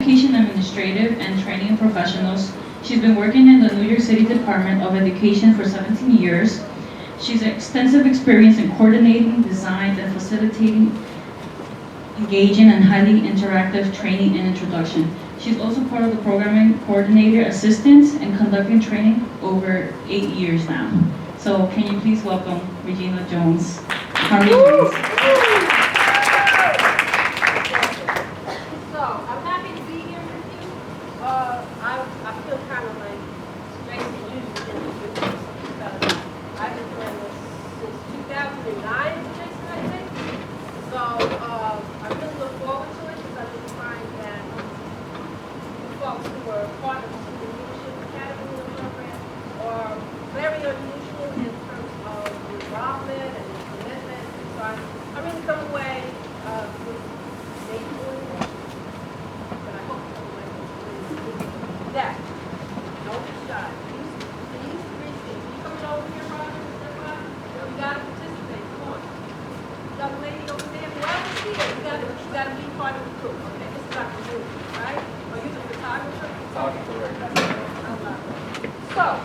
Education Administrative and Training Professionals. She's been working in the New York City Department of Education for 17 years. She's extensive experience in coordinating, design, and facilitating engaging and highly interactive training and introduction. She's also part of the programming coordinator assistance and conducting training over 8 years now. So can you please welcome Regina Jones. I'm happy to be here with you. I feel kind of like strange and unusual in this business because I've been doing this since 2009 in Jason, I think. So I really look forward to it because I just find that the folks who were part of the Student Leadership Academy program are very unusual in terms of the involvement and the commitment. And so I really come away with maybe doing that. But I hope somebody that. Don't be shy. These three things. You coming over here, Roger? You got to participate. Come on. Young lady over there, well, here. You got to be part of the group. Okay, this is Dr. Julie, right? Are you the photographer? Photographer, right. So,